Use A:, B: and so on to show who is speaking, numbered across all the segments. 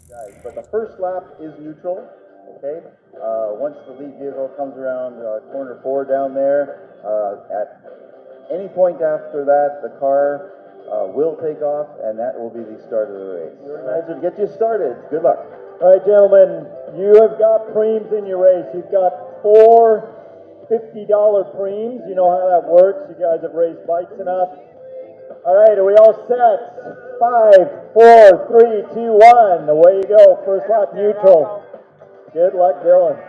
A: guys. But the first lap is neutral, okay? Once the lead vehicle comes around corner 4 down there, at any point after that, the car will take off, and that will be the start of the race. Your guys will get you started. Good luck.
B: All right, gentlemen, you have got preems in your race. You've got four $50 preems. You know how that works. You guys have raced bikes enough. All right, are we all set? 5, 4, 3, 2, 1. Away you go. First lap neutral. Good luck, Dylan.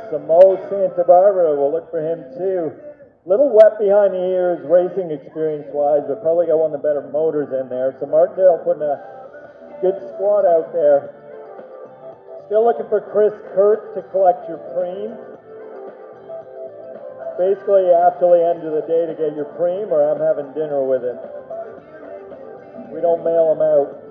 B: Samo Santa Barbara, we'll look for him too. Little wet behind the ears, racing experience-wise, but probably got one of the better motors in there. So Martindale putting a good squad out there. Still looking for Chris Kurt to collect your preem. Basically, you have till the end of the day to get your preem, or I'm having dinner with it. We don't mail them out.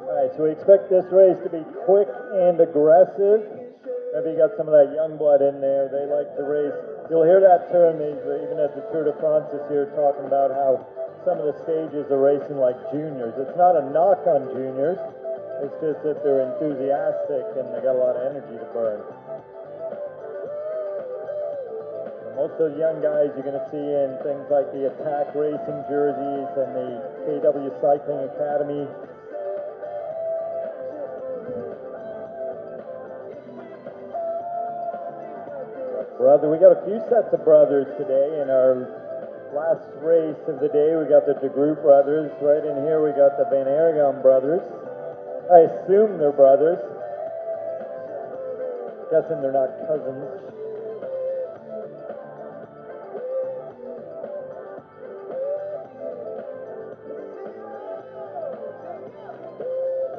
B: Alright, so we expect this race to be quick and aggressive. Maybe you got some of that young blood in there. They like to race. You'll hear that term even at the Tour de France this year, talking about how some of the stages are racing like juniors. It's not a knock on juniors. It's just that they're enthusiastic and they got a lot of energy to burn. Most of those young guys you're going to see in things like the Attack Racing jerseys and the KW Cycling Academy. Brother, we got a few sets of brothers today in our last race of the day. We got the De Groot brothers. Right in here we got the Van Aragon brothers. I assume they're brothers. Guessing they're not cousins.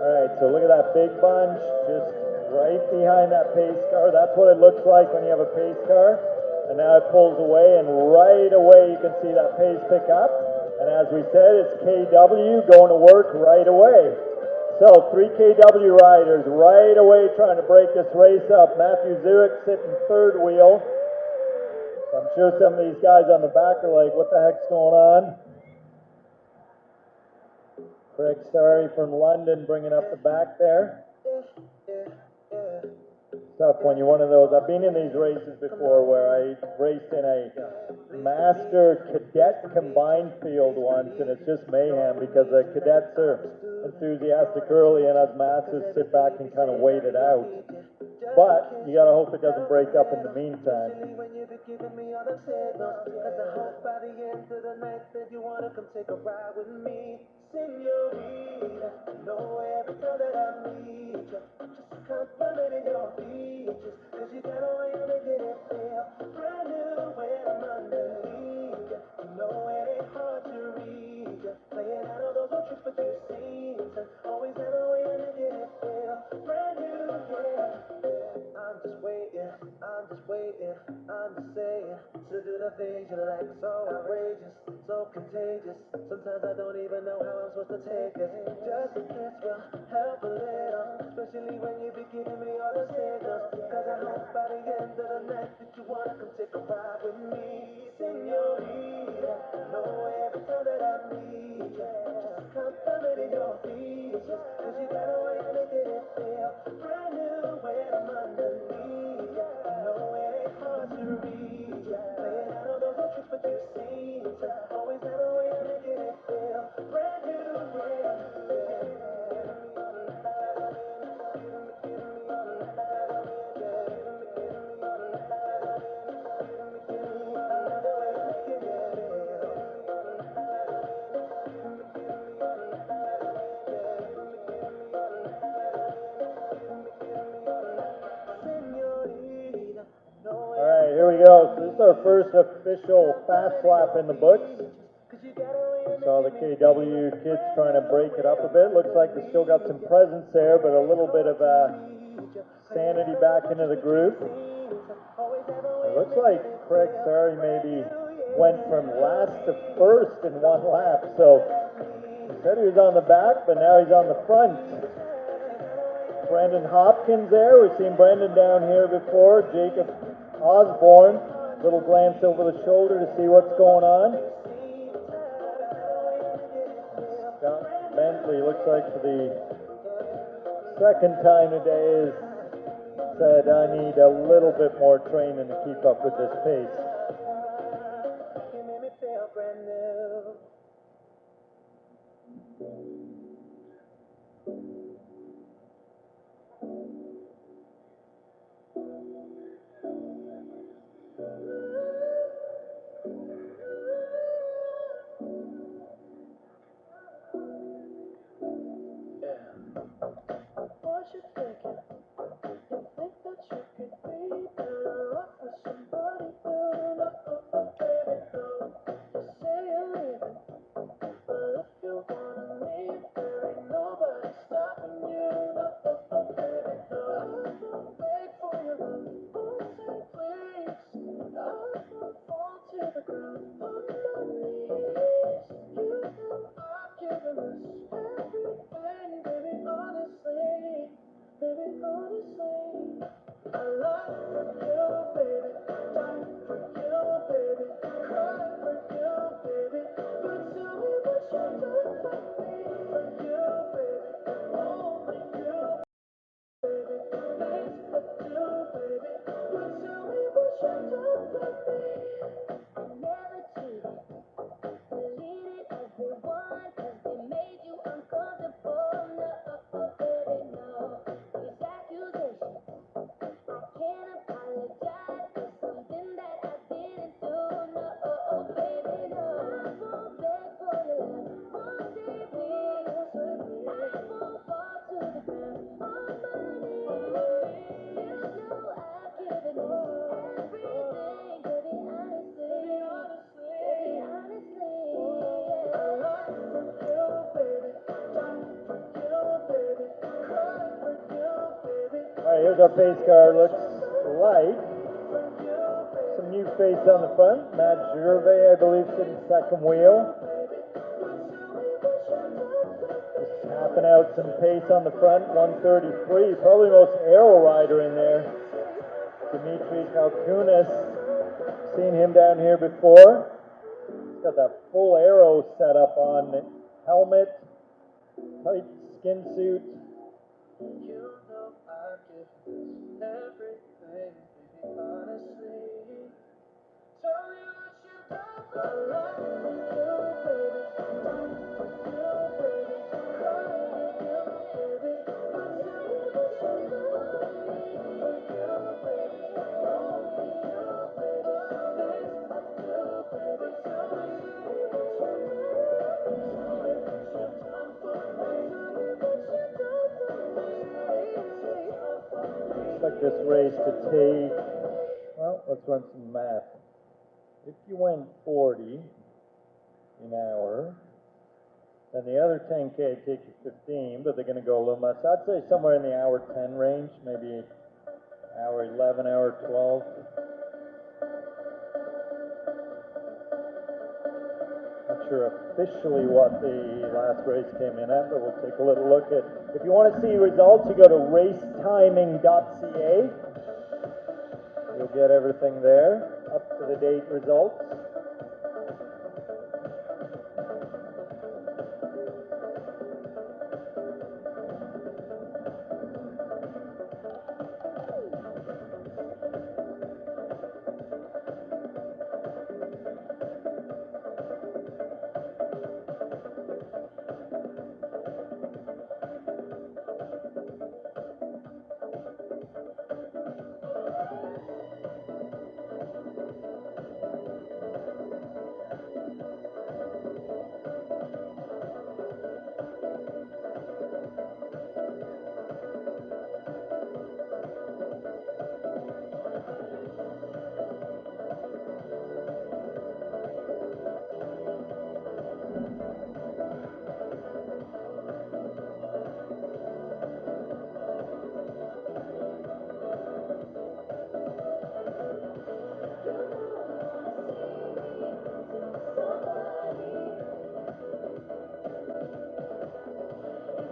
B: Alright, so look at that big bunch just right behind that pace car. That's what it looks like when you have a pace car. And now it pulls away, and right away you can see that pace pick up. And as we said, it's KW going to work right away. So 3 KW riders right away trying to break this race up. Matthew Zurich sitting third wheel. So I'm sure some of these guys on the back are like, what the heck's going on? Craig Starry from London bringing up the back there. Tough when you're one of those. I've been in these races before where I raced in a master cadet combined field once, and it's just mayhem because the cadets are enthusiastic early and us masters sit back and kind of wait it out. But you gotta hope it doesn't break up in the meantime. Senorita, know every time that I meet you, just complimenting your features, cause you got a way to make it feel brand new when I'm underneath you. You know it ain't hard to read you, playing out all those old tricks but you seem to always have a way to make it feel brand new, yeah. I'm just waiting, I'm just saying, to do the things you like, so outrageous, so contagious. Sometimes I don't even know how I'm supposed to take it. Just a kiss will help a little, especially when you be giving me all the signals. Cause I hope by the end of the night that you wanna come take a ride with me. Senorita, know every time that I meet you, just complimenting your
C: go. So this is our first official fast lap in the books. Saw the KW kids trying to break it up a bit. Looks like they still got some presence there, but a little bit of sanity back into the group. It looks like Craig Sarri maybe went from last to first in one lap. So he said he was on the back, but now he's on the front. Brendan Hopkins there. We've seen Brendan down here before. Jacob Osborne. Little glance over the shoulder to see what's going on. Scott Bentley looks like for the second time today has said, I need a little bit more training to keep up with this pace.
B: What you thinking? You think that you could be better off with somebody new? No, baby, no. You say you're leaving, but if you wanna leave, there ain't nobody stopping you. No, baby, no. I won't beg for your love, won't say please. I won't fall to the ground on my knees. You know I've given us everything, baby, honestly. Baby, honestly, I lie for you, baby, die for you, baby, cry for you, baby, but tell me what you done for me, for you, baby, only you, baby, things I do, baby, but tell me what you done for me. I never cheated, deleted everyone, 'cause they made you uncomfortable. No, baby, no. These accusations, I can't apologize for something that I didn't do. No, baby, no. I won't beg for your love, won't say please. I won't fall to the ground on my knees. You know I've given you everything, baby, honestly, baby, honestly, yeah. I lie for you, baby, die for you, baby, cry for you, baby.
C: All right, here's our pace car. Looks like some new face on the front. Matt Gervais, I believe, sitting second wheel. Just tapping out some pace on the front. 133, probably the most aero rider in there. Dimitri Kalkunis, seen him down here before. He's got that full aero setup on helmet, tight skin suit.
B: You know I've given this everything, baby, honestly. Tell me what you done for life for you, baby. Die for you, baby. Cry for you, baby. But tell me what you done for me, for you, baby. Only you, baby. Things I do, baby. Tell me what you done for me. Tell me what you done for me. Tell me what you done for me.
C: Looks like this race to take, well, let's run some math. If you went 40 an hour, then the other 10K take you 15, but they're going to go a little less. I'd say somewhere in the hour 10 range, maybe hour 11, hour 12. Not sure officially what the last race came in at, but we'll take a little look at. If you want to see results, you go to racetiming.ca. You'll get everything there, up to the date results.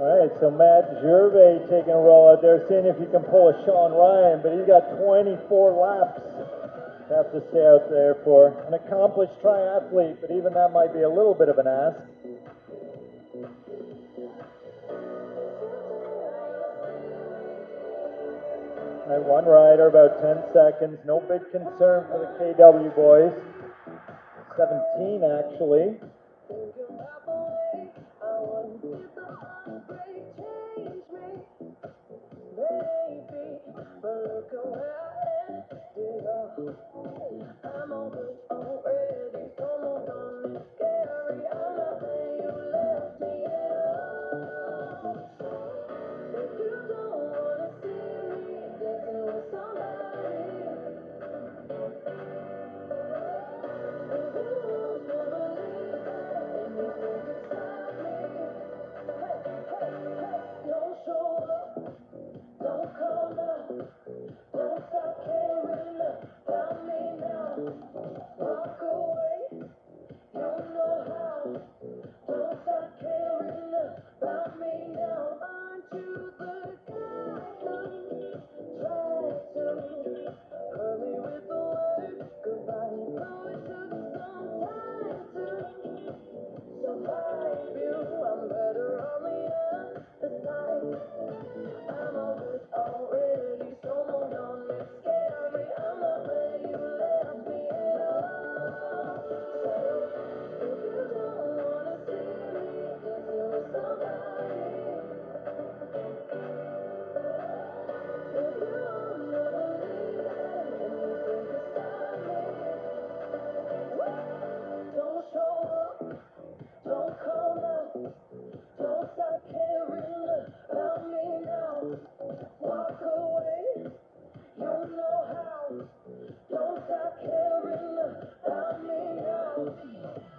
C: All right, so Matt Gervais taking a roll out there, seeing if he can pull a Sean Ryan, but he's got 24 laps. Have to stay out there for an accomplished triathlete, but even that might be a little bit of an ask. All right, one rider, about 10 seconds. No big concern for the KW boys. 17 actually.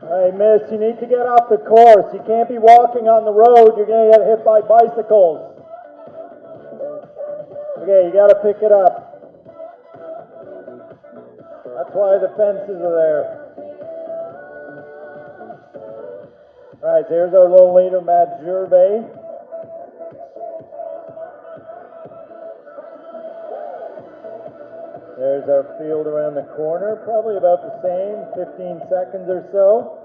C: Hey, miss, you need to get off the course. You can't be walking on the road. You're going to get hit by bicycles. Okay, you got to pick it up. That's why the fences are there. All right, there's our little leader, Matt Gervais. There's our field around the corner, probably about the same, 15 seconds or so.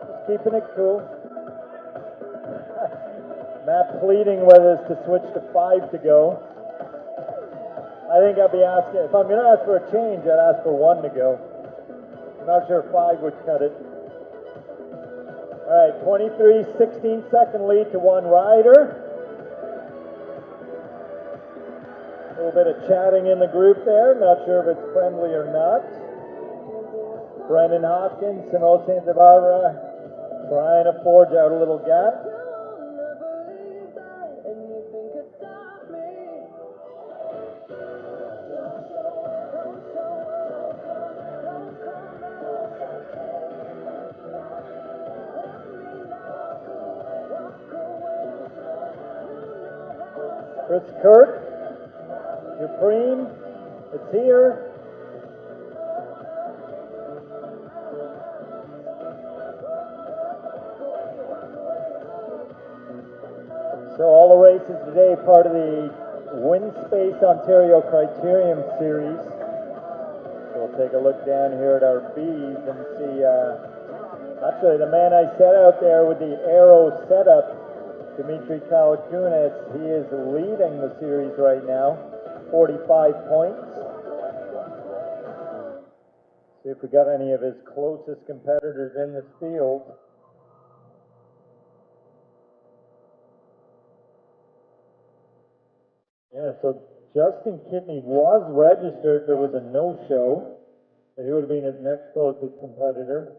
C: Just keeping it cool. Matt pleading with us to switch to 5 to go. I think I'd be asking, if I'm going to ask for a change, I'd ask for 1 to go. I'm not sure 5 would cut it. All right, 23, 16-second lead to one rider. A little bit of chatting in the group there. Not sure if it's friendly or not. Brendan Hopkins, Simone Santa Barbara, trying to forge out a little gap. Chris Kirk, Supreme, it's here. So all the races today, part of the Windspace Ontario Criterium Series. So we'll take a look down here at our Bs and see, actually the man I set out there with the Aero setup, Dimitri Kalakunis, he is leading the series right now, 45 points. See if we got any of his closest competitors in this field. Yeah, so Justin Kidney was registered. There was a no-show. So he would have been his next closest competitor.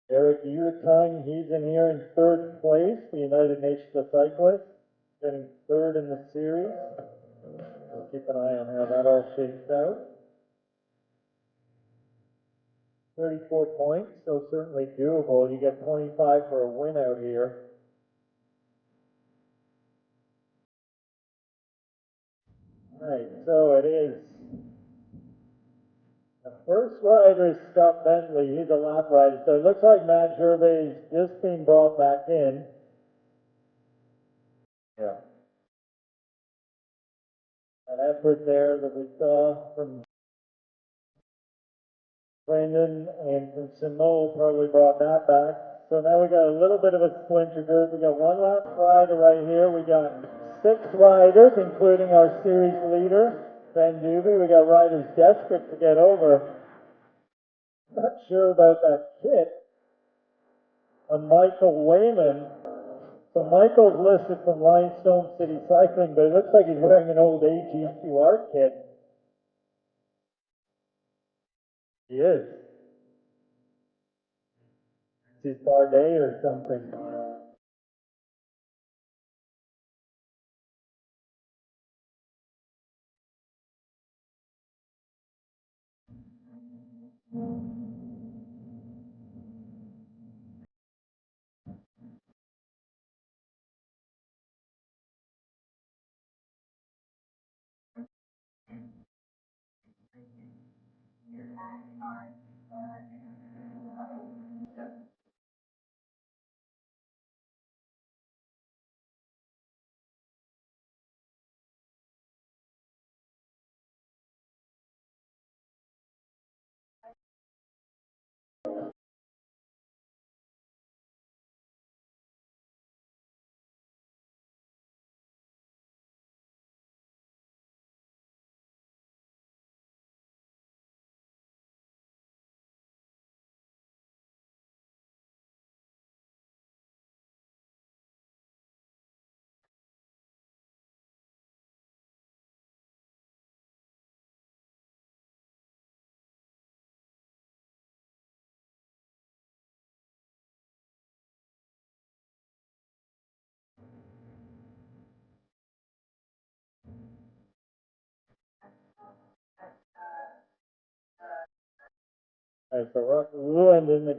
C: Eric Uretine, he's in here in 3rd place, the United Nations of Cyclists, getting 3rd in the series. We'll keep an eye on how that all shakes out. 34 points, so certainly doable. You get 25 for a win out here. Right, so it is the first first rider is Scott Bentley. He's a lap rider. So it looks like Matt Gervais just being brought back in. Yeah. An effort there that we saw from Brandon and from Simone probably brought that back. So now we got a little bit of a splinter group. We got one lap rider right here. We got 6 riders, including our series leader, Ben Doobie. We got riders desperate to get over. Not sure about that kit. And Michael Wayman. So Michael's listed from Limestone City Cycling, but it looks like he's wearing an old AG2R kit. He is. It's his Bardet or something. Alright, so Rock ruined in the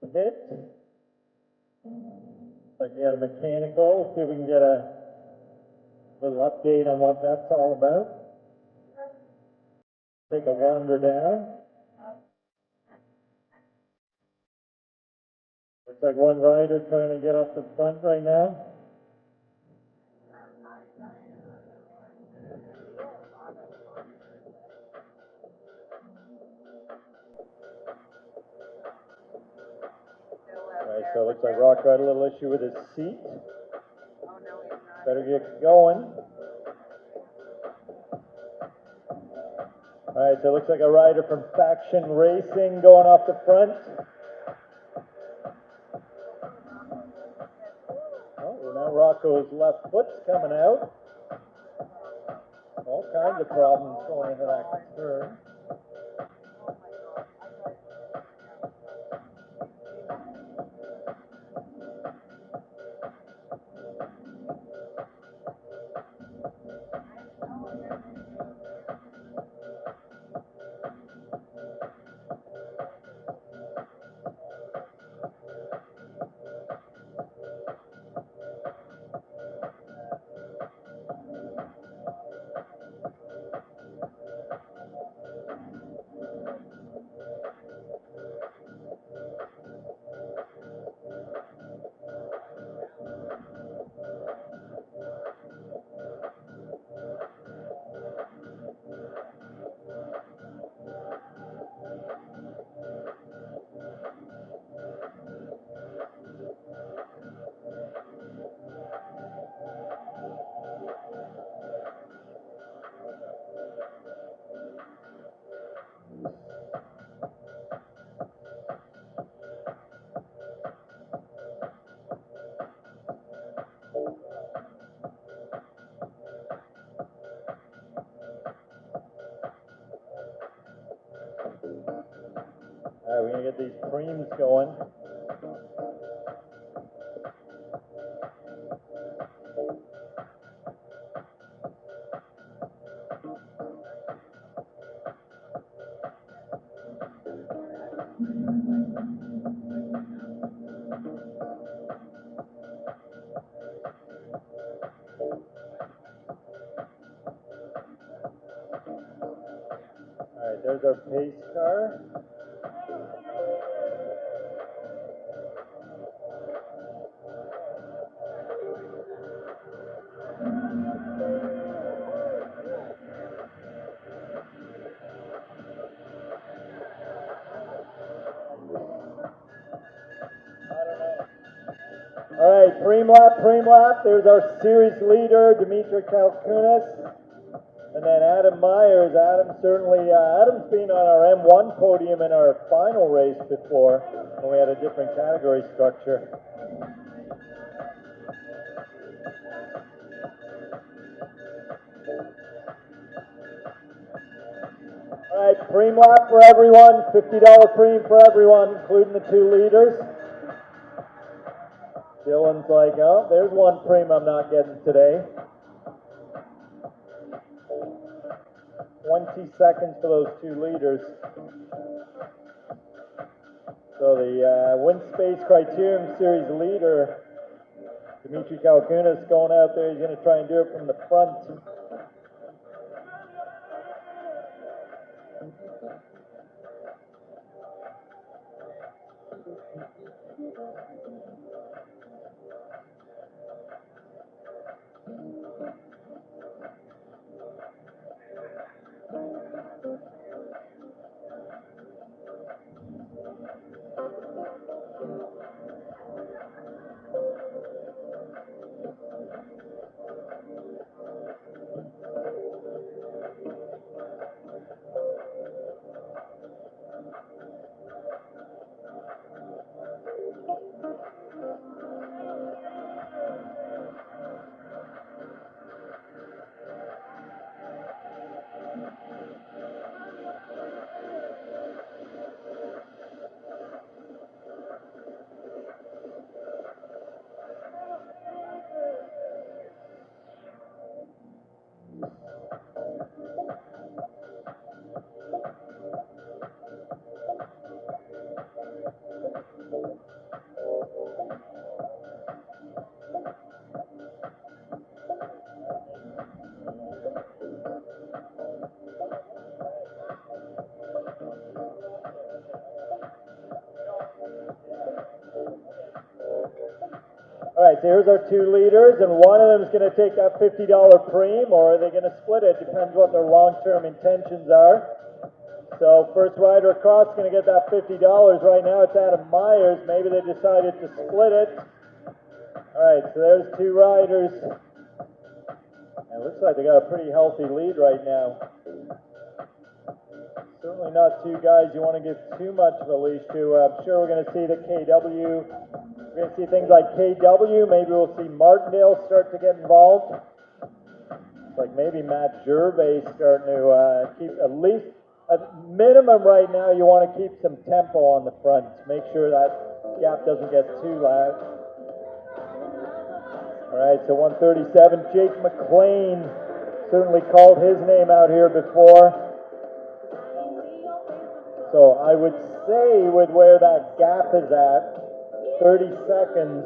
C: pit. Like he had a mechanical. See if we can get a little update on what that's all about. Take a wander down. Looks like one rider trying to get off the front right now. Alright, so it looks like Rock got a little issue with his seat. Better get going. Alright, so it looks like a rider from Faction Racing going off the front. Oh, well now Rocco's left foot's coming out. All kinds of problems going into that turn. Alright, we're gonna get these creams going. Alright, Alright, there's our pace car. Alright, preem lap. There's our series leader, Dimitri Kalkunas. And then Adam Myers. Adam's been on our M1 podium in our final race before, when we had a different category structure. Alright, preem lap for everyone, $50 preem for everyone, including the 2 leaders. Dylan's like, oh, there's one preem I'm not getting today. 20 seconds for those 2 leaders. So the WinSpace Criterium Series leader, Dimitri Kalkunas, going out there. He's going to try and do it from the front. Alright, so here's our 2 leaders, and one of them is going to take that $50 preem, or are they going to split it? Depends what their long-term intentions are. So first rider across is going to get that $50. Right now it's Adam Myers. Maybe they decided to split it. Alright, so there's 2 riders. And it looks like they got a pretty healthy lead right now. Certainly not 2 guys you want to give too much of a leash to. I'm sure we're going to see the KW. We're going to see things like KW. Maybe we'll see Martindale start to get involved. It's like maybe Matt Gervais starting to keep at least a minimum right now. You want to keep some tempo on the front. Make sure that gap doesn't get too loud. All right, so 137. Jake McLean, certainly called his name out here before. So I would say with where that gap is at, 30 seconds,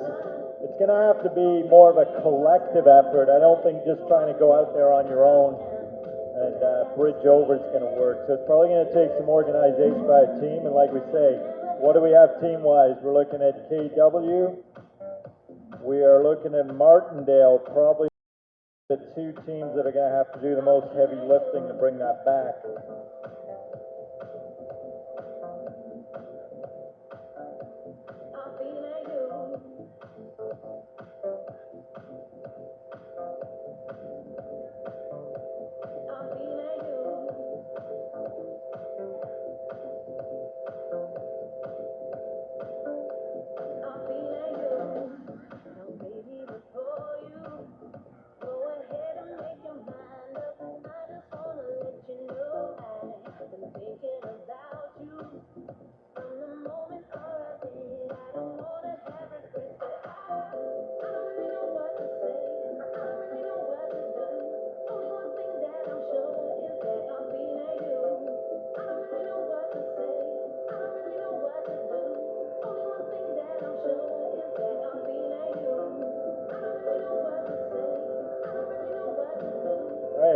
C: it's going to have to be more of a collective effort. I don't think just trying to go out there on your own and bridge over is going to work. So it's probably going to take some organization by a team. And like we say, what do we have team-wise? We're looking at KW. We are looking at Martindale, probably the 2 teams that are going to have to do the most heavy lifting to bring that back.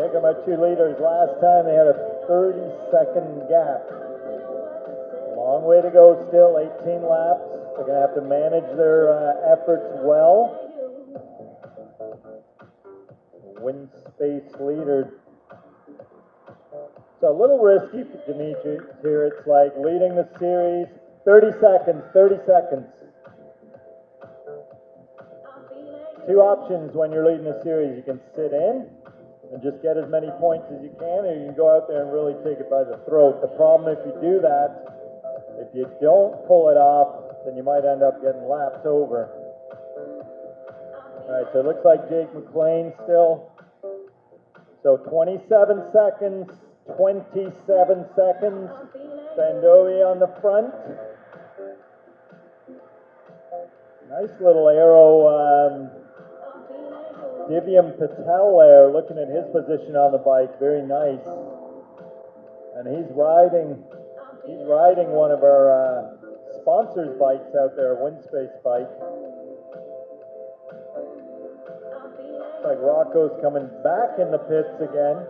C: Here come our 2 leaders. Last time they had a 30-second gap. Long way to go still, 18 laps. They're going to have to manage their efforts well. Wind space leader. So a little risky for Dimitri here. It's like leading the series. 30 seconds, 30 seconds. Two options when you're leading a series. You can sit in and just get as many points as you can, or you can go out there and really take it by the throat. The problem if you do that, if you don't pull it off, then you might end up getting lapped over. All right, so it looks like Jake McLean still. So 27 seconds, 27 seconds. Bandovi on the front. Nice little arrow. Divyam Patel there, looking at his position on the bike, very nice. And he's riding one of our sponsors' bikes out there, a Windspace bike. Looks like Rocco's coming back in the pits again.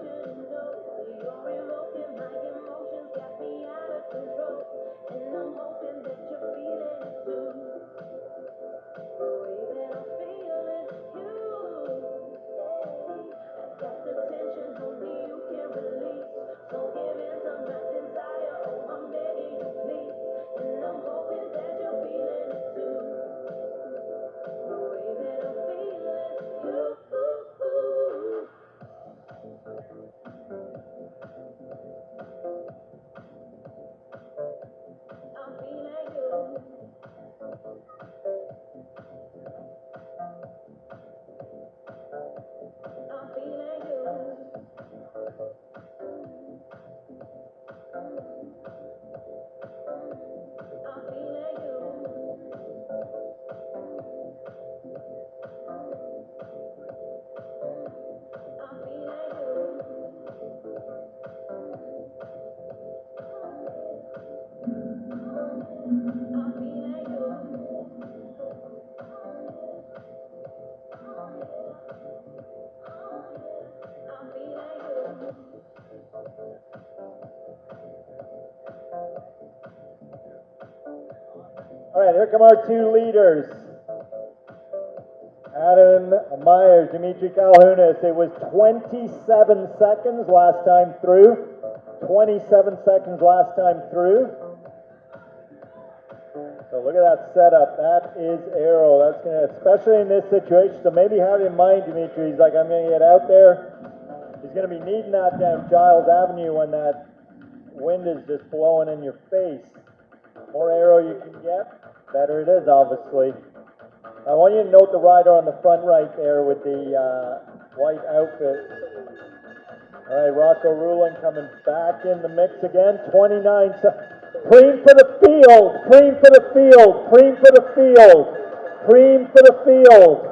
C: All right, here come our two leaders. Adam Myers, Dimitri Kalhunas. It was 27 seconds last time through. 27 seconds last time through. So look at that setup. That is aero. That's gonna, especially in this situation. So maybe have in mind, Dimitri. He's like, I'm gonna get out there. He's gonna be needing that down Giles Avenue when that wind is just blowing in your face. More aero you can get, better it is, obviously. I want you to note the rider on the front right there with the white outfit. All right, Rocco Rulin coming back in the mix again. 29 seconds. Preem for the field. Preem for the field. Preem for the field. Preem for the field.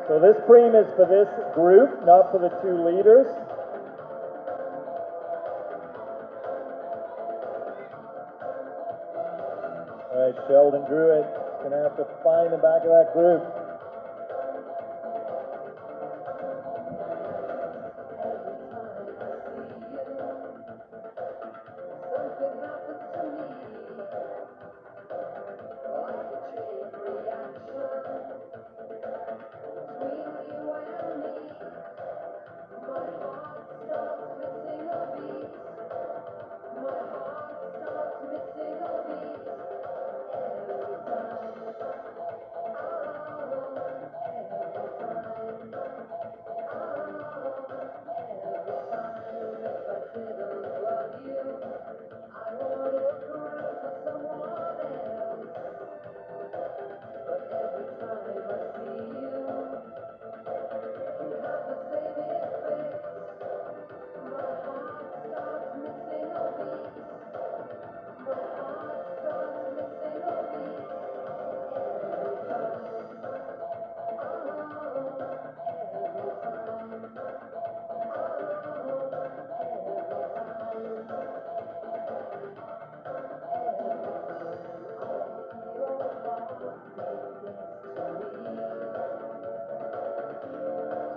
C: So this preem is for this group, not for the two leaders. All right, Sheldon Druitt is going to have to find the back of that group.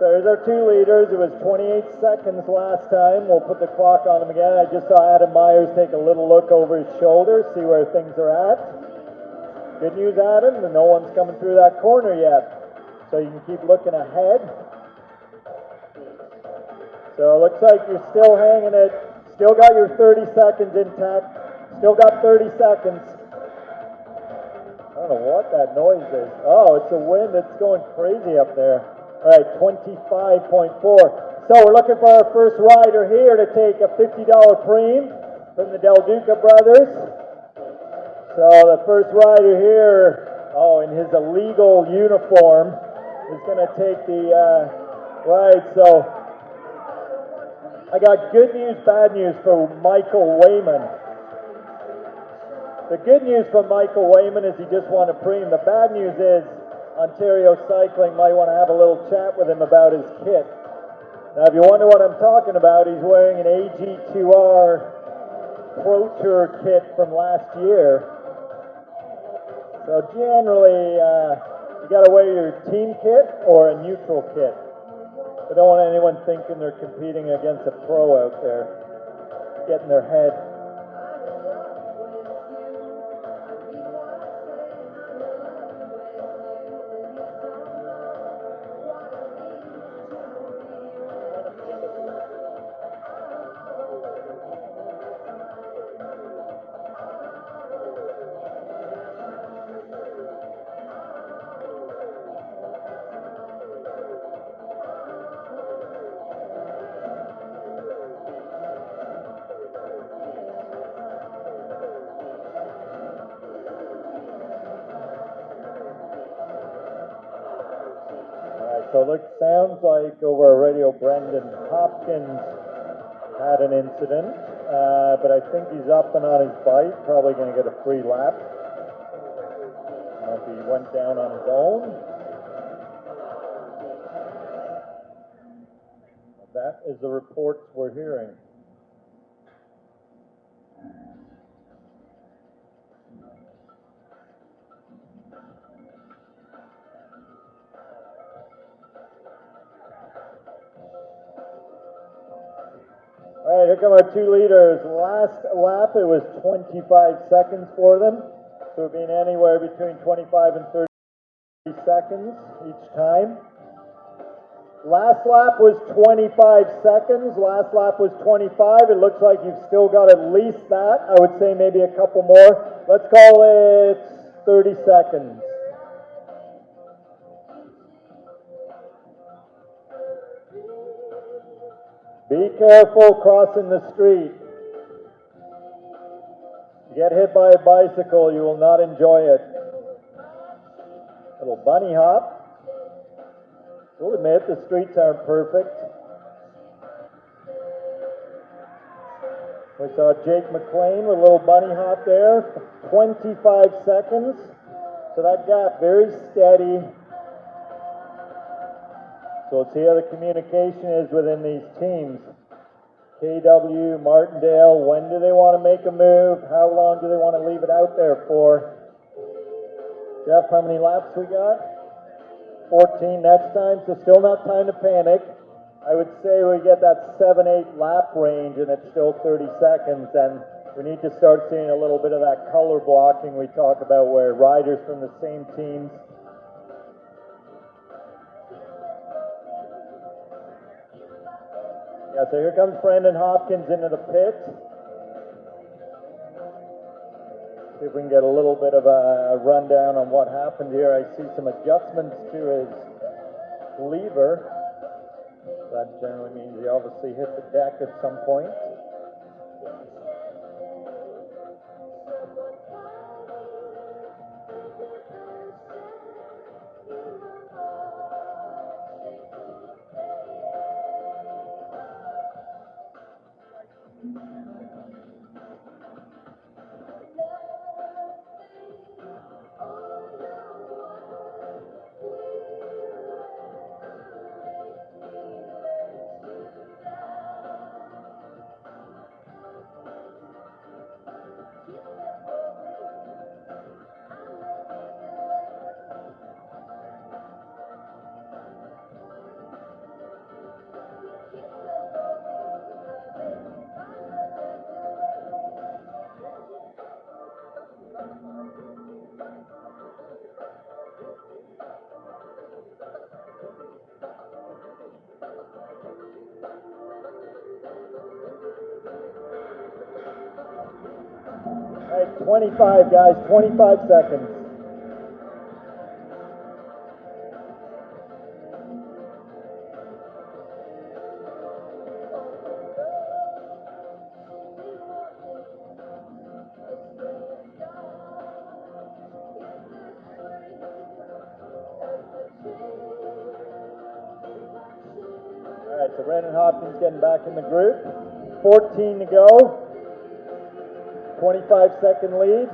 C: So here's our 2 liters. It was 28 seconds last time. We'll put the clock on them again. I just saw Adam Myers take a little look over his shoulder, see where things are at. Good news, Adam, no one's coming through that corner yet. So you can keep looking ahead. So it looks like you're still hanging it. Still got your 30 seconds intact. Still got 30 seconds. I don't know what that noise is. Oh, it's the wind. It's going crazy up there. All right, 25.4. So we're looking for our first rider here to take a $50 preem from the Del Duca brothers. So the first rider here, in his illegal uniform, is going to take the ride. So I got good news, bad news for Michael Wayman. The good news for Michael Wayman is he just won a preem. The bad news is Ontario Cycling might want to have a little chat with him about his kit. Now, if you wonder what I'm talking about, he's wearing an AG2R Pro Tour kit from last year. So generally, you got to wear your team kit or a neutral kit. I don't want anyone thinking they're competing against a pro out there, getting their head. So it sounds like over our radio, Brendan Hopkins had an incident, but I think he's up and on his bike, probably going to get a free lap. I don't know if he went down on his own. That is the reports we're hearing. All right, here come our 2 leaders. Last lap, it was 25 seconds for them. So being anywhere between 25 and 30 seconds each time. Last lap was 25 seconds. Last lap was 25. It looks like you've still got at least that. I would say maybe a couple more. Let's call it 30 seconds. Be careful crossing the street. You get hit by a bicycle, you will not enjoy it. Little bunny hop. We'll admit the streets aren't perfect. We saw Jake McLean with a little bunny hop there. 25 seconds. So that gap very steady. So let's see how the communication is within these teams. KW, Martindale, when do they want to make a move? How long do they want to leave it out there for? Jeff, how many laps we got? 14 next time, so still not time to panic. I would say we get that 7-8 lap range and it's still 30 seconds, and we need to start seeing a little bit of that color blocking we talk about where riders from the same teams. Yeah, so here comes Brendan Hopkins into the pit. See if we can get a little bit of a rundown on what happened here. I see some adjustments to his lever. That generally means he obviously hit the deck at some point. All right, 25, guys, 25 seconds. All right, so Brandon Hopkins getting back in the group. 14 to go. 25-second lead.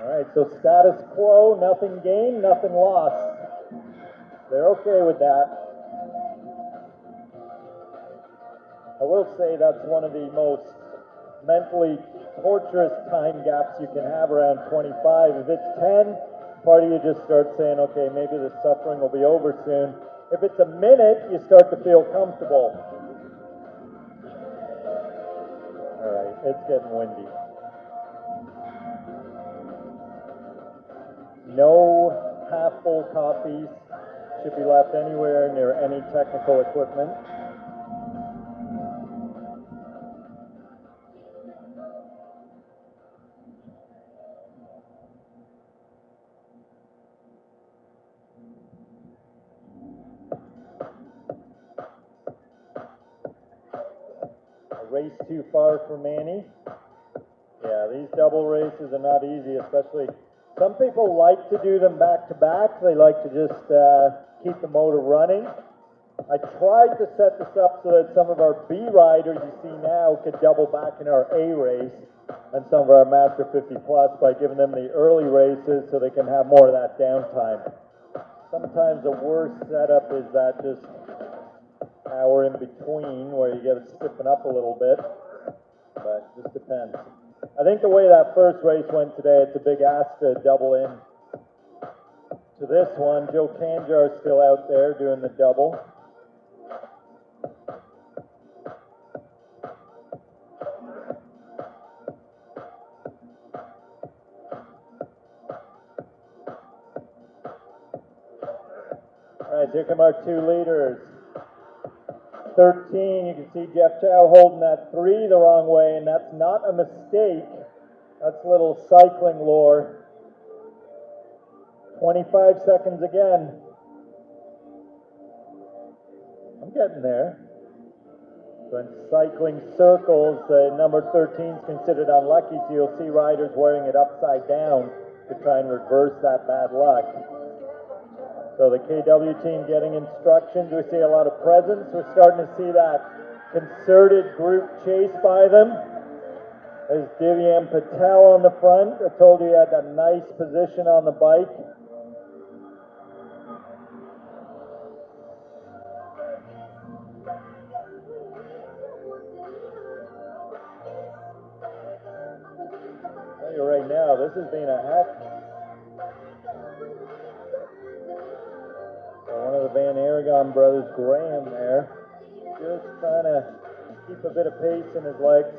C: All right, so status quo, nothing gained, nothing lost. They're okay with that. I will say that's one of the most mentally torturous time gaps you can have, around 25. If it's 10, part of you just starts saying, okay, maybe the suffering will be over soon. If it's a minute, you start to feel comfortable. All right, it's getting windy. No half-full coffees should be left anywhere near any technical equipment. A race too far for Manny. Yeah, these double races are not easy, especially some people like to do them back to back. They like to just keep the motor running. I tried to set this up so that some of our B riders you see now could double back in our A race and some of our Master 50 Plus by giving them the early races so they can have more of that downtime. Sometimes the worst setup is that just hour in between where you get to stiffen up a little bit, but it just depends. I think the way that first race went today, it's a big ask to double in to this one. Joe Kanjar is still out there doing the double. All right, here come our two leaders. 13, you can see Jeff Chow holding that 3 the wrong way, and that's not a mistake. That's a little cycling lore. 25 seconds again. I'm getting there. When cycling circles, number 13 is considered unlucky, so you'll see riders wearing it upside down to try and reverse that bad luck. So the KW team getting instructions. We see a lot of presence. We're starting to see that concerted group chase by them. There's Divyam Patel on the front. I told you he had that nice position on the bike. I'll tell you right now, this has been a heck. So one of the Van Aragon brothers, Graham there, just trying to keep a bit of pace in his legs.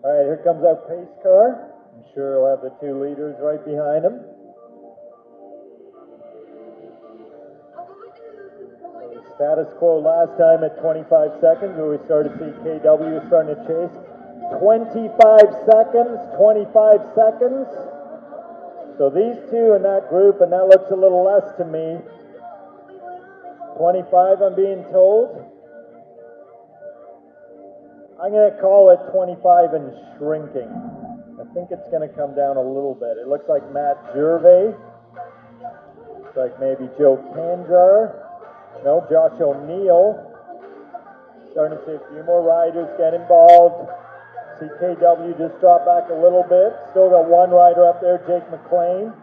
C: All right, here comes our pace car. I'm sure he'll have the two leaders right behind him. Status quo last time at 25 seconds, where we started to see KW starting to chase. 25 seconds, 25 seconds. So these two in that group, and that looks a little less to me. 25, I'm being told. I'm going to call it 25 and shrinking. I think it's going to come down a little bit. It looks like Matt Gervais. Looks like maybe Joe Canjar. No, Josh O'Neill. Starting to see a few more riders get involved. CKW just dropped back a little bit. Still got one rider up there, Jake McLean.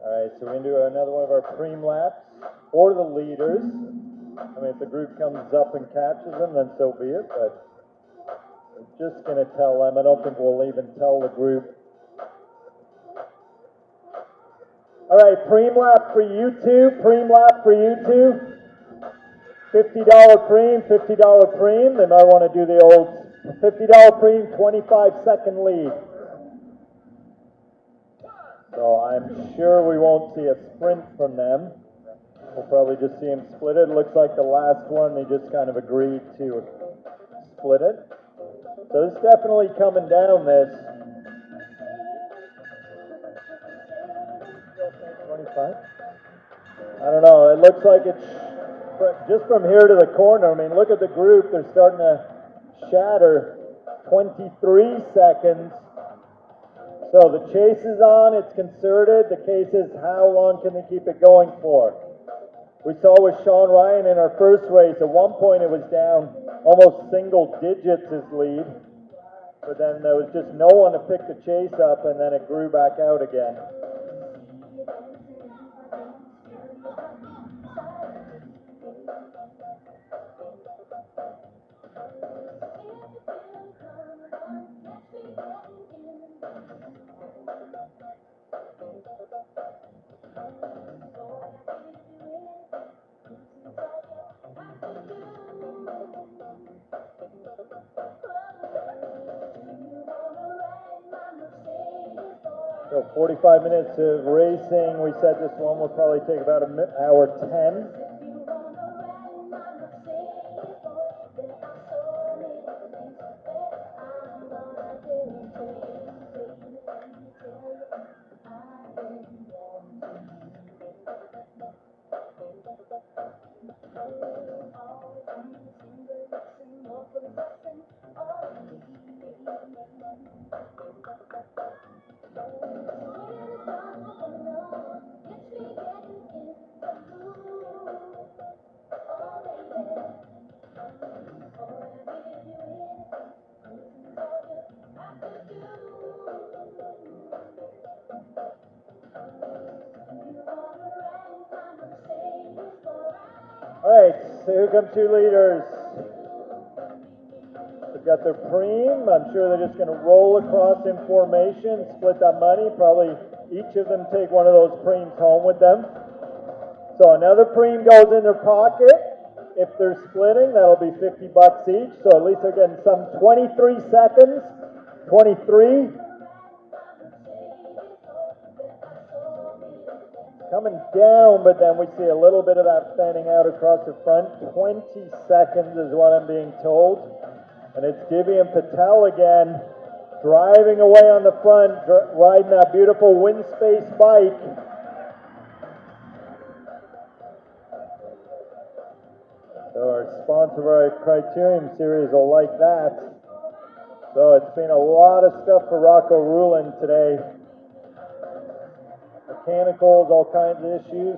C: All right, so we're going to do another one of our preem laps for the leaders. I mean, if the group comes up and catches them, then so be it, but I'm just going to tell them. I don't think we'll even tell the group. All right, preem lap for you two, preem lap for you two. $50 preem, $50 preem. They might want to do the old $50 preem, 25-second lead. So I'm sure we won't see a sprint from them. We'll probably just see them split it. It looks like the last one, they just kind of agreed to split it. So it's definitely coming down this. 25? I don't know. It looks like it's just from here to the corner. I mean, look at the group. They're starting to shatter. 23 seconds. So the chase is on. It's concerted. The case is how long can they keep it going for? We saw with Sean Ryan in our first race, at one point it was down almost single digits his lead, but then there was just no one to pick the chase up, and then it grew back out again. So 45 minutes of racing. We said this one will probably take about an hour 10. All right, so here come two leaders. They've got their preem. I'm sure they're just going to roll across in formation, split that money, probably each of them take one of those preems home with them. So another preem goes in their pocket. If they're splitting, that'll be $50 each. So at least they're getting some 23 seconds. 23. Coming down, but then we see a little bit of that fanning out across the front. 20 seconds is what I'm being told. And it's Divya and Patel again, driving away on the front, riding that beautiful Windspace bike. So our sponsor of our Criterium series will like that. So it's been a lot of stuff for Rocco Rulin today. Mechanicals, all kinds of issues.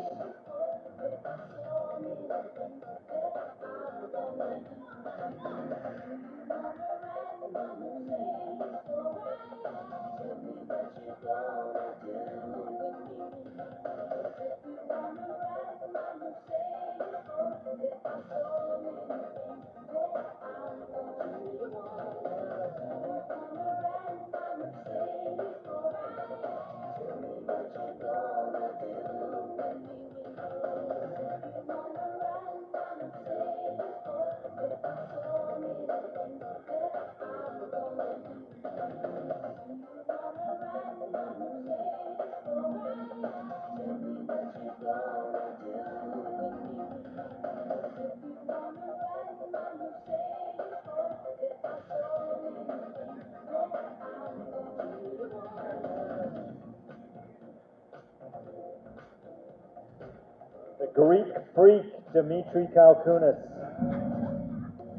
C: The Greek freak, Dimitri Kalkounis.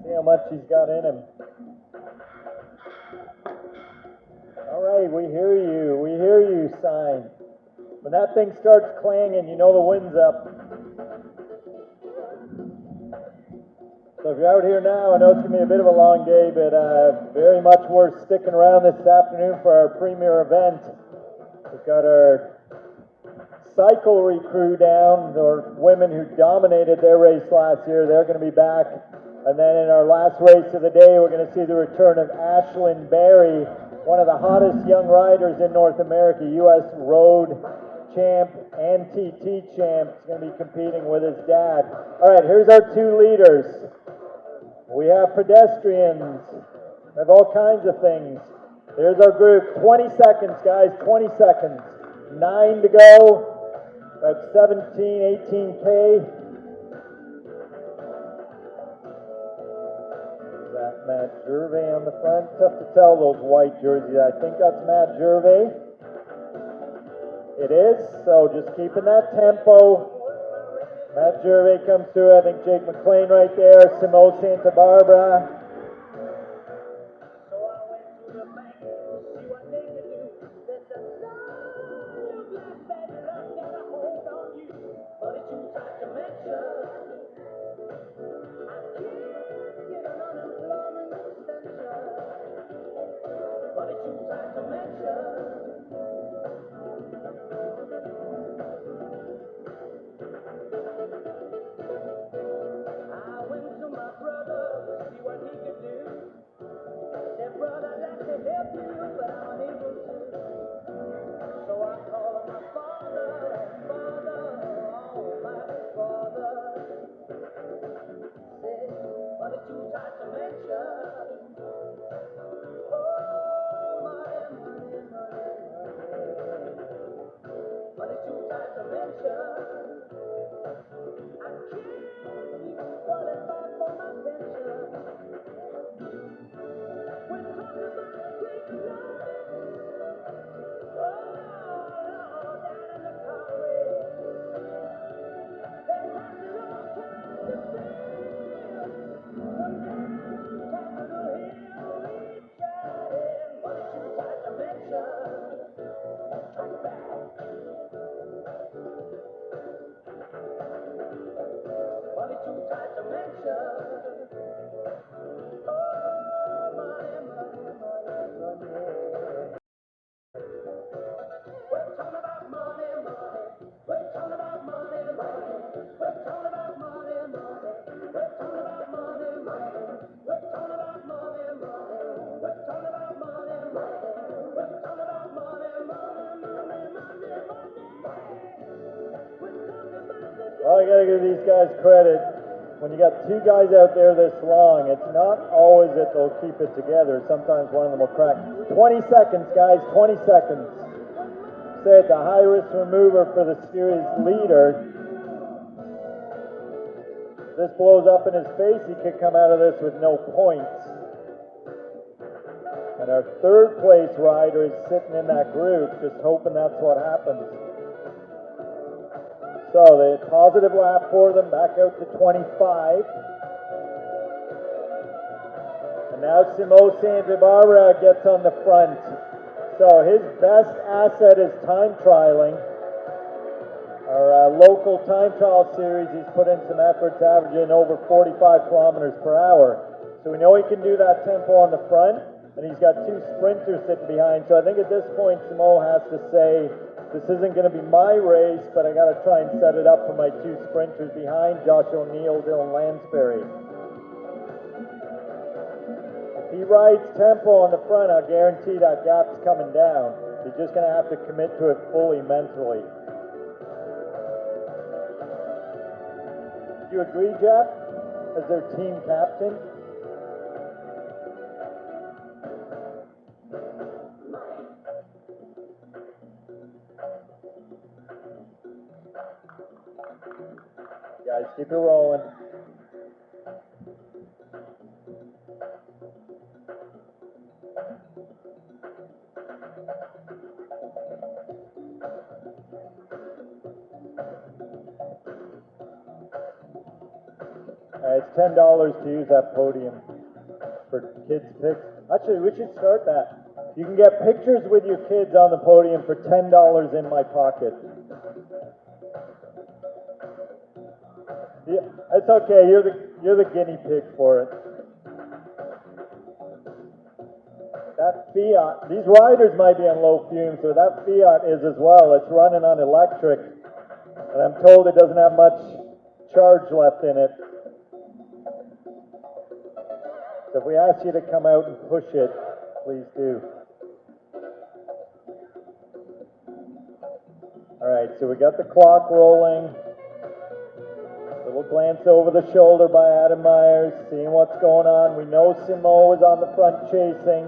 C: See how much he's got in him. All right, we hear you, sign. When that thing starts clanging, you know the wind's up. So if you're out here now, I know it's going to be a bit of a long day, but very much worth sticking around this afternoon for our premier event. We've got our cyclery crew down, or women who dominated their race last year. They're going to be back. And then in our last race of the day, we're going to see the return of Ashlyn Berry, one of the hottest young riders in North America, U.S. road champ and TT champ. He's going to be competing with his dad. All right, here's our two leaders. We have pedestrians. We have all kinds of things. Here's our group. 20 seconds, guys, 20 seconds. 9 to go. About 17, 18K. Is that Matt Gervais on the front? Tough to tell those white jerseys. I think that's Matt Gervais. It is, so just keeping that tempo. Matt Gervais comes through. I think Jake McLean right there. Simo Santa Barbara. Well, I gotta give these guys credit. When you got two guys out there this long, it's not always that they'll keep it together. Sometimes one of them will crack. 20 seconds, guys, 20 seconds. Say it's a high-risk remover for the series leader. If this blows up in his face, he could come out of this with no points. And our third place rider is sitting in that group, just hoping that's what happens. So the positive lap for them, back out to 25. And now Simo Santa Barbara gets on the front. So his best asset is time trialing. Our local time trial series, he's put in some efforts averaging over 45 kilometers per hour. So we know he can do that tempo on the front, and he's got two sprinters sitting behind. So I think at this point, Simo has to say, this isn't going to be my race, but I got to try and set it up for my two sprinters behind, Josh O'Neill, Dylan Lansbury. If he rides tempo on the front, I'll guarantee that gap's coming down. He's just going to have to commit to it fully mentally. Do you agree, Jeff, as their team captain? Guys, keep it rolling. It's $10 to use that podium for kids' picks. Actually, we should start that. You can get pictures with your kids on the podium for $10 in my pocket. Yeah, it's okay. You're the guinea pig for it. That Fiat, these riders might be on low fumes, so that Fiat is as well. It's running on electric, and I'm told it doesn't have much charge left in it. So if we ask you to come out and push it, please do. All right, so we got the clock rolling. Little glance over the shoulder by Adam Myers, seeing what's going on. We know Simo is on the front chasing.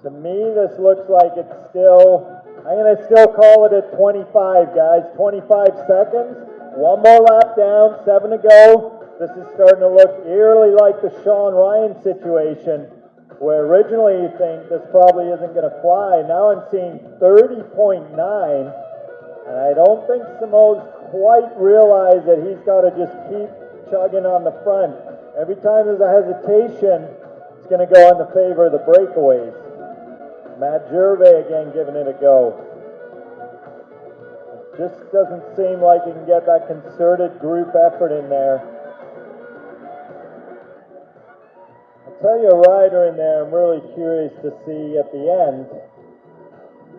C: To me, this looks like it's still, I'm going to still call it at 25, guys. 25 seconds. One more lap down, 7 to go. This is starting to look eerily like the Sean Ryan situation, where originally you think this probably isn't going to fly. Now I'm seeing 30.9, and I don't think Simo's quite realized that he's got to just keep chugging on the front. Every time there's a hesitation, it's going to go in the favor of the breakaways. Matt Gervais again giving it a go. It just doesn't seem like he can get that concerted group effort in there. I'll tell you a rider in there I'm really curious to see at the end.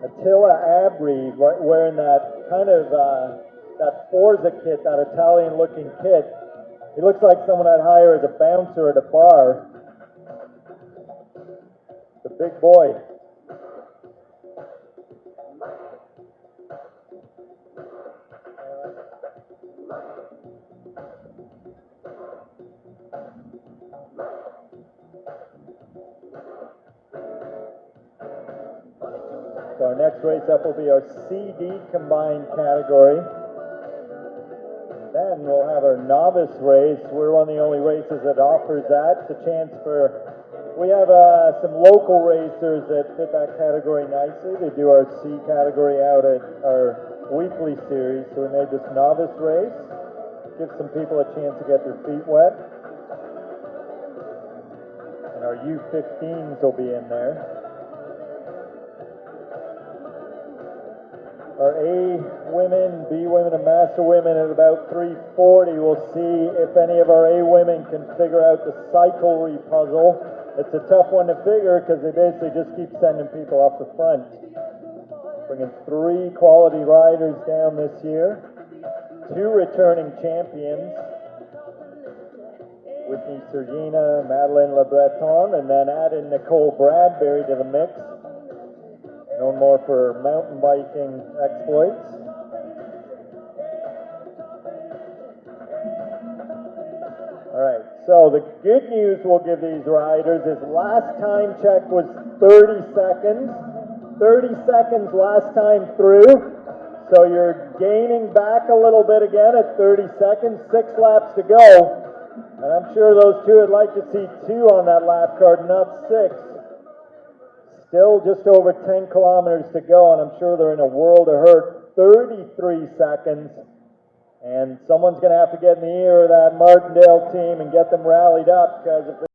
C: Attila Abri, wearing that kind of that Forza kit, that Italian-looking kit. He looks like someone I'd hire as a bouncer at a bar. The big boy. So our next race up will be our CD combined category. Then we'll have our novice race. We're one of the only races that offers that. It's a chance for, we have some local racers that fit that category nicely. They do our C category out at our weekly series. So we made this novice race. Give some people a chance to get their feet wet. And our U15s will be in there. Our A women, B women, and master women at about 3:40. We'll see if any of our A women can figure out the cyclery puzzle. It's a tough one to figure because they basically just keep sending people off the front. Bringing 3 quality riders down this year. 2 returning champions. Whitney Sergina, Madeleine Le Breton, and then add in Nicole Bradbury to the mix. Known more for mountain biking exploits. So the good news we'll give these riders is last time check was 30 seconds. 30 seconds last time through. So you're gaining back a little bit again at 30 seconds, 6 laps to go. And I'm sure those two would like to see 2 on that lap card, not 6. Still just over 10 kilometers to go, and I'm sure they're in a world of hurt. 33 seconds. And someone's going to have to get in the ear of that Martindale team and get them rallied up, because if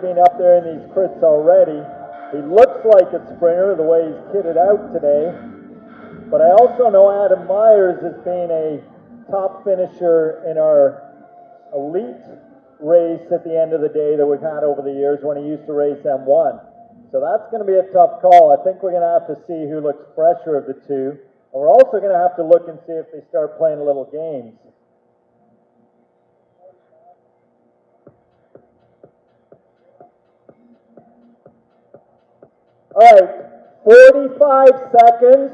C: Being up there in these crits already. He looks like a sprinter the way he's kitted out today. But I also know Adam Myers as being a top finisher in our elite race at the end of the day that we've had over the years when he used to race M1. So that's going to be a tough call. I think we're going to have to see who looks fresher of the two. And we're also going to have to look and see if they start playing little games. All right, 45 seconds,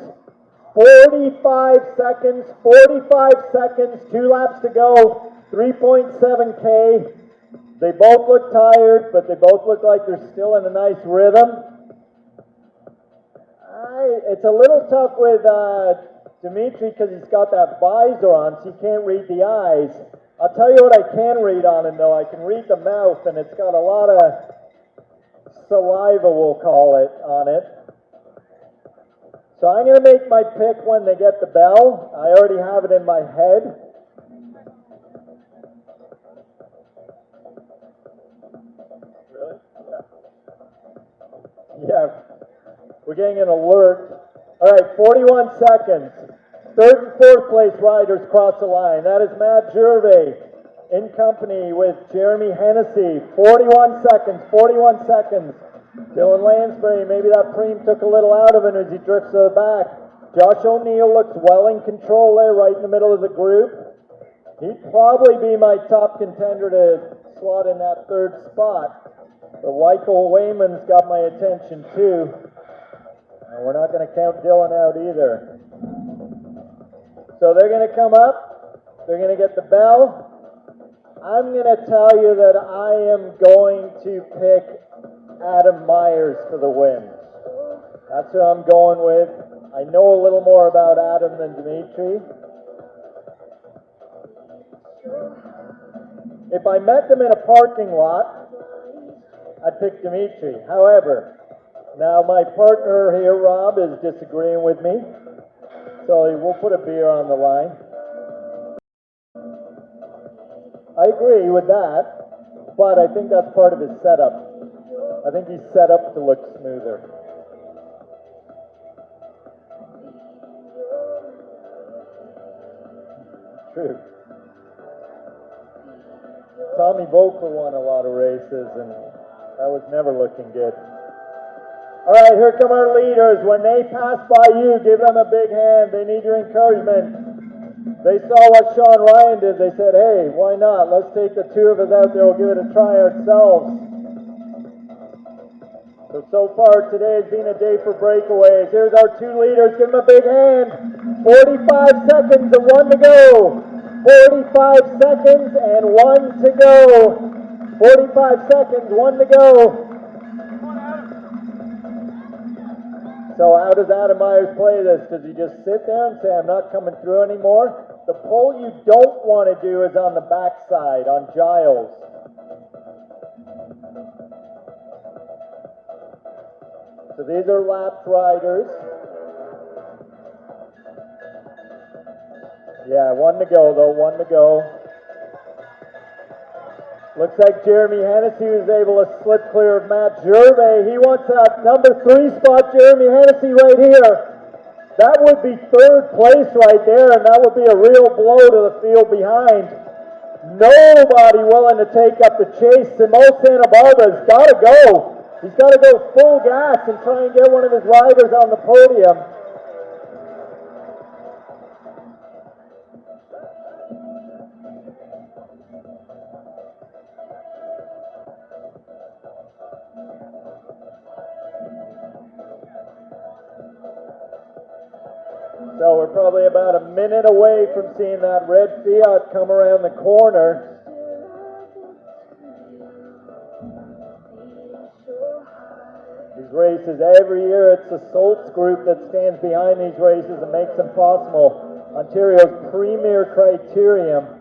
C: 45 seconds, 45 seconds, 2 laps to go, 3.7K. They both look tired, but they both look like they're still in a nice rhythm. It's a little tough with Dimitri because he's got that visor on, so you can't read the eyes. I'll tell you what I can read on him, though. I can read the mouth, and it's got a lot of saliva, we'll call it, on it. So I'm going to make my pick when they get the bell. I already have it in my head. Really? Yeah. We're getting an alert. All right, 41 seconds. Third and fourth place riders cross the line. That is Matt Gervais in company with Jeremy Hennessy. 41 seconds, 41 seconds. Dylan Lansbury, maybe that preem took a little out of him as he drifts to the back. Josh O'Neill looks well in control there, right in the middle of the group. He'd probably be my top contender to slot in that third spot. But Michael Wayman's got my attention too. And we're not going to count Dylan out either. So they're going to come up. They're going to get the bell. I'm going to tell you that I am going to pick Adam Myers for the win. That's who I'm going with. I know a little more about Adam than Dimitri. If I met them in a parking lot, I'd pick Dimitri. However, now my partner here, Rob, is disagreeing with me. So we'll put a beer on the line. I agree with that, but I think that's part of his setup. I think he's set up to look smoother. True. Tommy Voelker won a lot of races, and that was never looking good. All right, here come our leaders. When they pass by you, give them a big hand. They need your encouragement. They saw what Sean Ryan did. They said, hey, why not? Let's take the two of us out there. We'll give it a try ourselves. So far today has been a day for breakaways. Here's our two leaders. Give them a big hand. 45 seconds and 1 to go. 45 seconds and 1 to go. 45 seconds, 1 to go. So how does Adam Myers play this? Does he just sit there and say, I'm not coming through anymore? The pole you don't want to do is on the backside, on Giles. So these are lapped riders. Yeah, 1 to go though, 1 to go. Looks like Jeremy Hennessy was able to slip clear of Matt Gervais. He wants that number 3 spot, Jeremy Hennessy right here. That would be third place right there, and that would be a real blow to the field behind. Nobody willing to take up the chase. Simone Santa Barbara's got to go. He's got to go full gas and try and get one of his riders on the podium. So we're probably about a minute away from seeing that red Fiat come around the corner. These races, every year it's the Soltz group that stands behind these races and makes them possible. Ontario's premier criterium.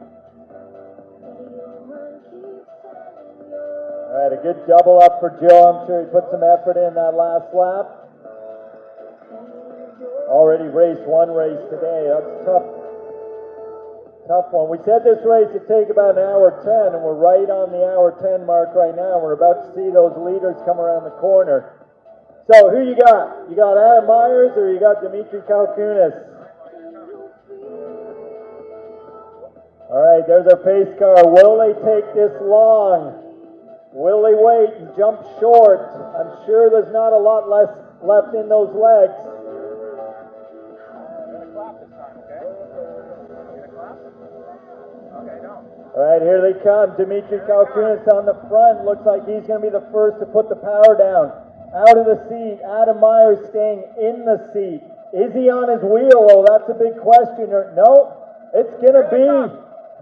C: All right, a good double up for Joe. I'm sure he put some effort in that last lap. Already raced one race today. That's tough. Tough one. We said this race would take about an hour 10, and we're right on the hour 10 mark right now. We're about to see those leaders come around the corner. So, who you got? You got Adam Myers or you got Dimitri Kalkunis? All right, there's our pace car. Will they take this long? Will they wait and jump short? I'm sure there's not a lot left in those legs. All right, here they come. Dimitri Kalkunis on the front. Looks like he's going to be the first to put the power down. Out of the seat. Adam Myers staying in the seat. Is he on his wheel? Oh, that's a big question. No, it's going to be.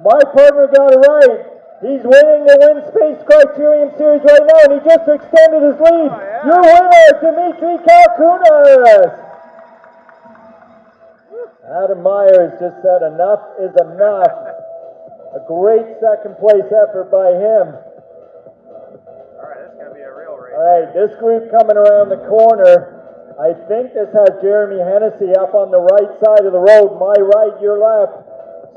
C: My partner got it right. He's winning the Win Space Criterium Series right now, and he just extended his lead. Oh, yeah. Your winner, Dimitri Kalkunis. Adam Myers just said enough is enough. A great second place effort by him.
D: All right, this is going to be a real race.
C: All right, this group coming around the corner. I think this has Jeremy Hennessy up on the right side of the road. My right, your left.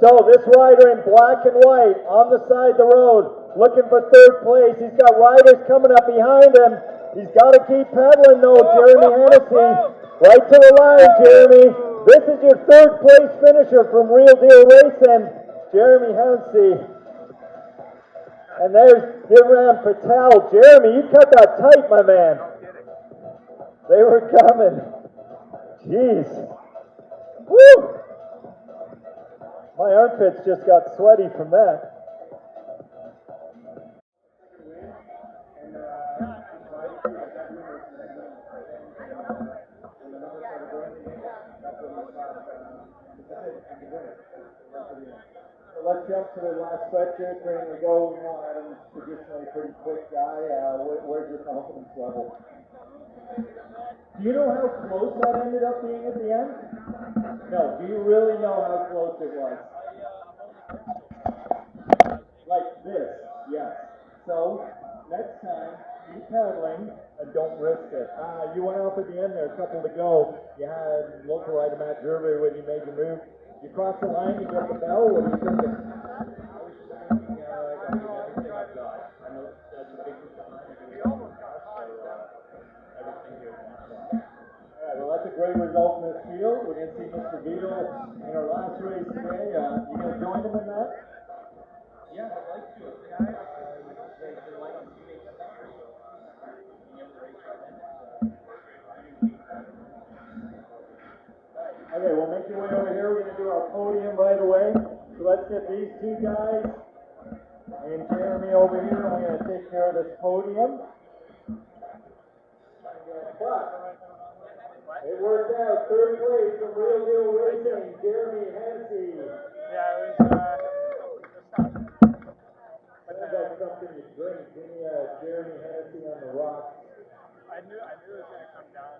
C: So this rider in black and white on the side of the road, looking for third place. He's got riders coming up behind him. He's got to keep pedaling though, Jeremy Hennessy. Right to the line, Jeremy. This is your third place finisher from Real Deal Racing, Jeremy Hennessy. And there's Divram Patel. Jeremy, you cut that tight, my man. They were coming. Jeez. Woo! My armpits just got sweaty from that. Let's jump to the last stretcher. Here we go. We know Adam's traditionally a pretty quick guy. Where's your confidence level? Do you know how close that ended up being at the end? No. Do you really know how close it was? Like this, yes. So, next time, keep pedaling and don't risk it. You went off at the end there, a couple to go. You had local rider Matt Gervais when you made your move. You crossed the line, you get the bell, or you took it? I was thinking, I got everything I've got. I know that's a big behind. Everything here. Alright, well that's a great result in this field. We're going to see Mr. Vito in our last race today. You going to join him in that?
D: Yeah, I'd like to. Guys, they like to see me here, so being able to race right then.
C: Okay, we'll make your way over here. We're going to do our podium right away. So let's get these two guys and Jeremy over here. We're going to take care of this podium. But it worked out. Third place from Real Deal Racing, Jeremy Hennessy.
D: Yeah, it was
C: Sounds like something you drink. Give me a Jeremy Hennessy on the rocks.
D: I knew it was going to come down.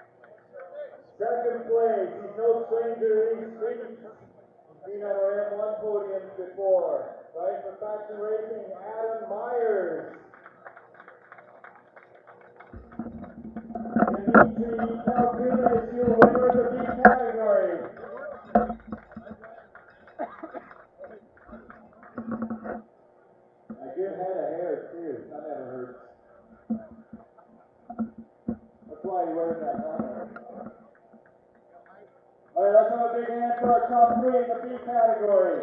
C: Second place, he's no stranger to these streets. He's been on our M1 podiums before. Right for Faction Racing, Adam Myers. Dimitri Kalkunis, your winner of the B category. A good head of hair too, that never hurts. That's why he wears that helmet. All right, let's have a big hand for our top three in the B category.